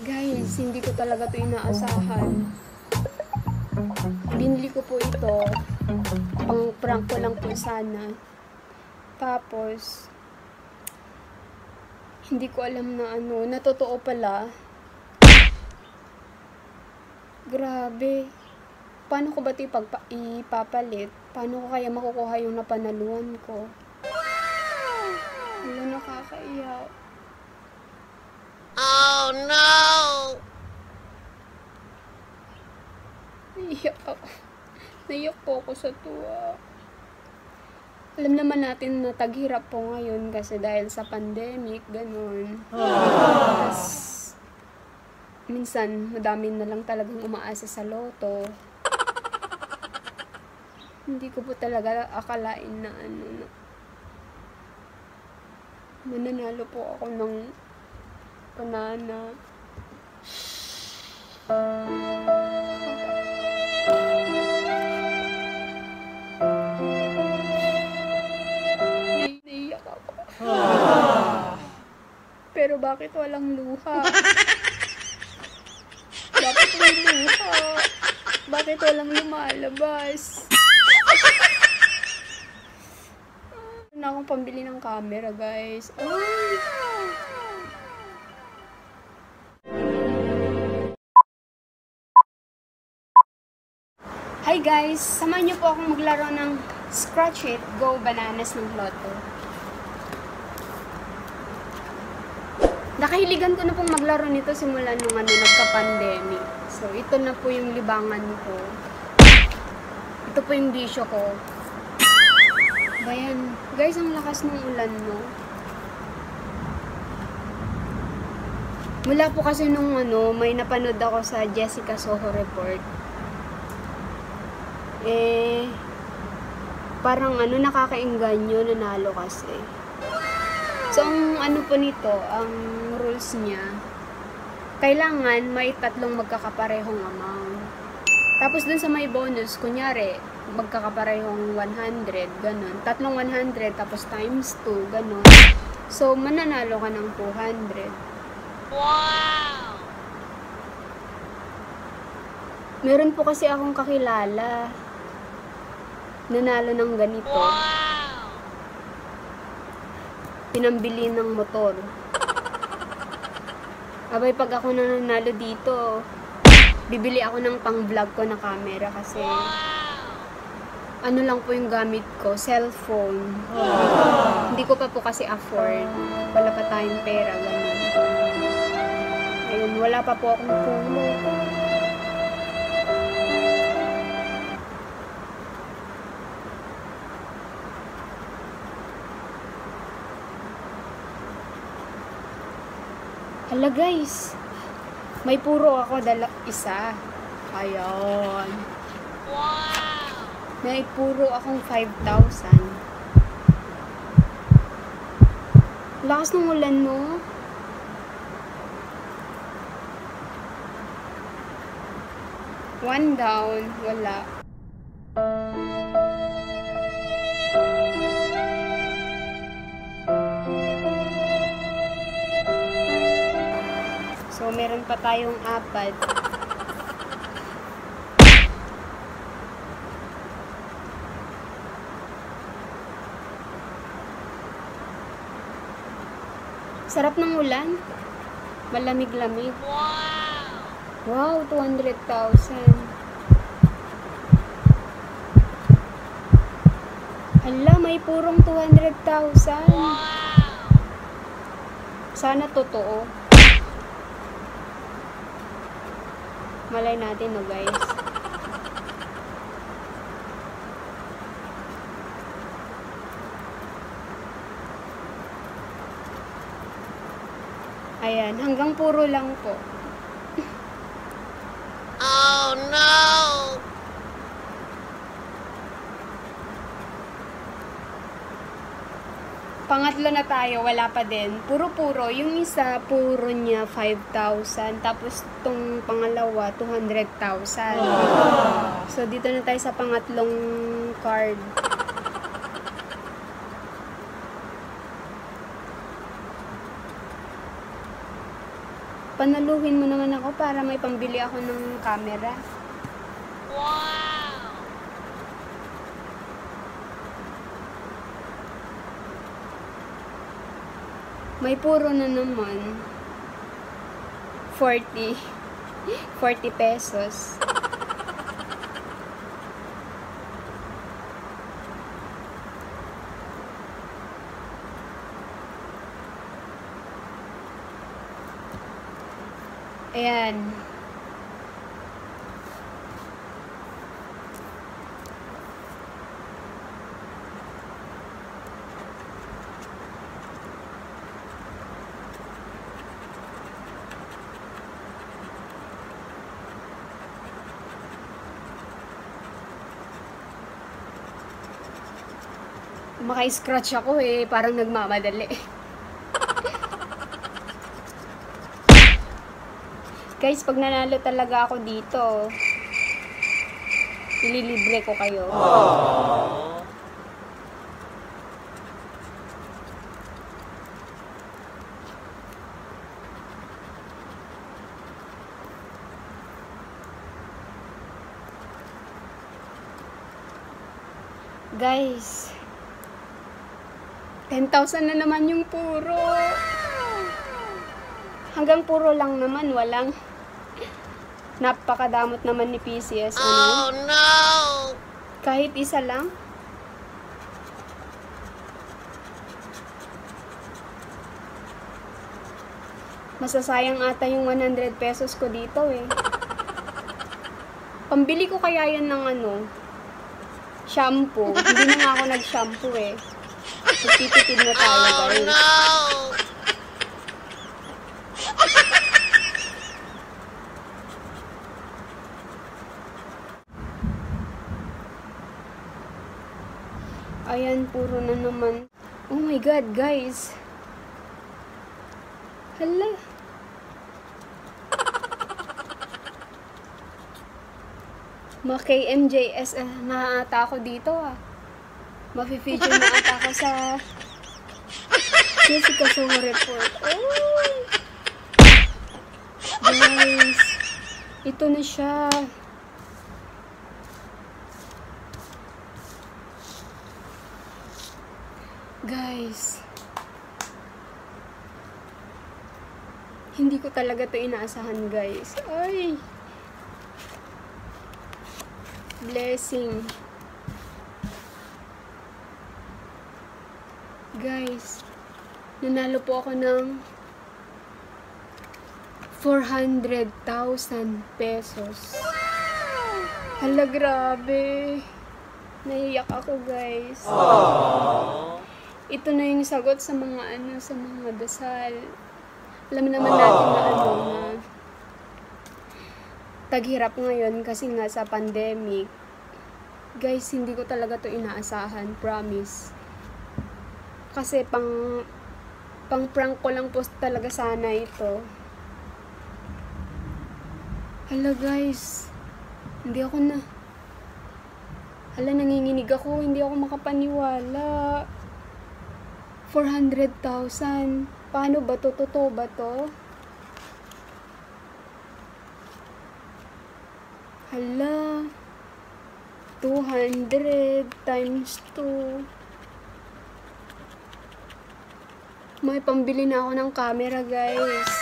Guys, hindi ko talaga ito inaasahan. Binili ko po ito. Pang prank ko lang po sana. Tapos, hindi ko alam na ano, na totoo pala. Grabe. Paano ko ba ito ipapalit? Paano ko kaya makukuha yung napanaluhan ko? Wala, nakakaiyak. Oh no! Naiyak ako. Naiyak po ako sa tuwa. Alam naman natin na taghirap po ngayon kasi dahil sa pandemic, ganun. Tapos, minsan, madami na lang talagang umaasa sa loto. Hindi ko po talaga akalain na ano, na mananalo po ako ng panana. Naiiyak ako. Pero bakit walang luha? Bakit may luha? Bakit walang lumalabas? Na akong pambili ng camera, guys. Ay! Hi guys! Samahan niyo po akong maglaro ng Scratch It, Go Bananas ng Lotto. Nakahiligan ko na pong maglaro nito simula nung nagka-pandemic. So, ito na po yung libangan ko. Ito po yung bisyo ko. Bayan. Guys, ang lakas ng ulan, no? Mula po kasi nung may napanood ako sa Jessica Soho Report. Parang nakakaengganyo, nanalo kasi. So, ang po nito, ang rules niya, kailangan may tatlong magkakaparehong amount. Tapos dun sa may bonus, kunyari, magkakaparehong 100, ganun. Tatlong 100, tapos times 2, ganun. So, mananalo ka ng 200. Wow! Meron po kasi akong kakilala, nanalo ng ganito. Wow! Pinambili ng motor. Abay, pag ako nanalo dito, bibili ako ng pang-vlog ko na camera kasi ano lang po yung gamit ko, cellphone. Hindi ko pa po kasi afford. Wala pa tayong pera, ganun. Ayun, wala pa po akong pulo. Hala guys, may puro ako, isa. Ayan. Wow! May puro akong 5,000. Lakas ng ulan, no? One down, wala. So, meron pa tayong 4. Sarap ng ulan. Malamig-lamig. Wow! Wow, 200,000. Hala, may purong 200,000. Wow! Sana totoo. Malay natin, no guys. Ayan, hanggang puro lang po. Oh no! Pangatlo na tayo, wala pa din. Puro-puro. Yung isa, puro niya 5,000. Tapos, tong pangalawa, 200,000. So, dito na tayo sa pangatlong card. Panaluhin mo naman ako para may pambili ako ng camera. Wow! May puro na naman. 40 pesos. Ayan. Maka-scratch ako eh, parang nagmamadali. Guys, pag nanalo talaga ako dito, ililibre ko kayo. Aww. Guys, 10,000 na naman yung puro. Hanggang puro lang naman, walang. Napakadamot naman ni PCS. Oh no! Kahit isa lang. Masasayang ata yung 100 pesos ko dito eh. Pambili ko kaya yan ng shampoo. Hindi na nga ako nag-shampoo eh. Magtitipid na tayo, Oh guys. no! Ayan, puro na naman. Oh my God, guys. Hala. Ma-KMJS na ata ako dito ah. Mafe-feature na ata ako sa Jessica Soho Report. Oh! Guys, ito na siya. Guys, hindi ko talaga to inaasahan, guys. Ay! Blessing. Guys, nanalo po ako ng 400,000 pesos. Hala, grabe. Naiyak ako, guys. Aww. Ito na yung sagot sa mga sa mga dasal. Alam naman natin na na taghirap ngayon kasi nga sa pandemic. Guys, hindi ko talaga to inaasahan, promise. Kasi pang prank ko lang po talaga sana ito. Hala, guys. Nanginginig ako, hindi ako makapaniwala. 400,000. Paano ba to? Totoo ba to? Hala. 200 times 2. May pambili na ako ng camera, guys.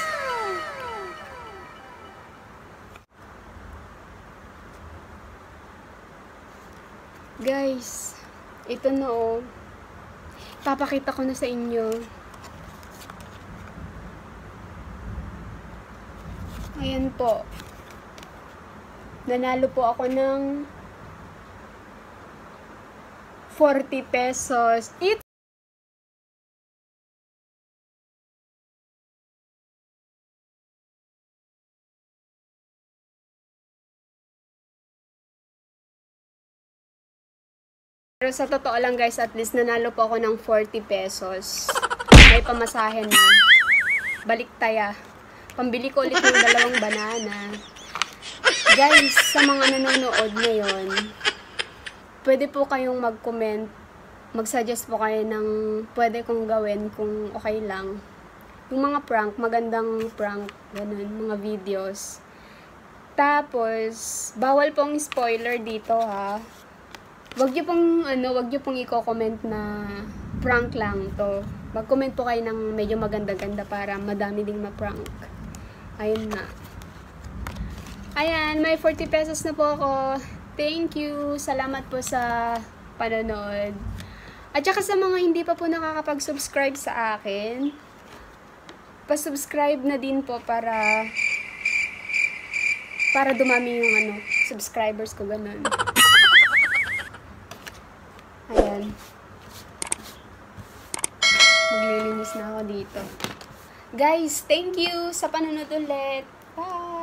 Guys, ito na oh. Papakita ko na sa inyo. Ayan po. Nanalo po ako ng 40 pesos. Pero sa totoo lang, guys, at least nanalo po ako ng 40 pesos. May pamasahe na. Baliktaya. Pambili ko ulit ng 2 banana. Guys, sa mga nanonood ngayon, pwede po kayong mag-comment. Mag-suggest po kayo ng pwede kong gawin kung okay lang. Yung mga prank, magandang prank, ganun, mga videos. Tapos, bawal pong spoiler dito ha. Wag niyo pong i-comment na prank lang to. Mag-comment po kayo ng medyo maganda-ganda para madami ding ma-prank. Ayun na. Ayan, may 40 pesos na po ako. Thank you. Salamat po sa panonood. At saka sa mga hindi pa po nakakapag-subscribe sa akin, pa-subscribe na din po para dumami yung subscribers ko, ganun. Ayan. Maglilinis na ako dito. Guys, thank you sa panonood ulit. Bye!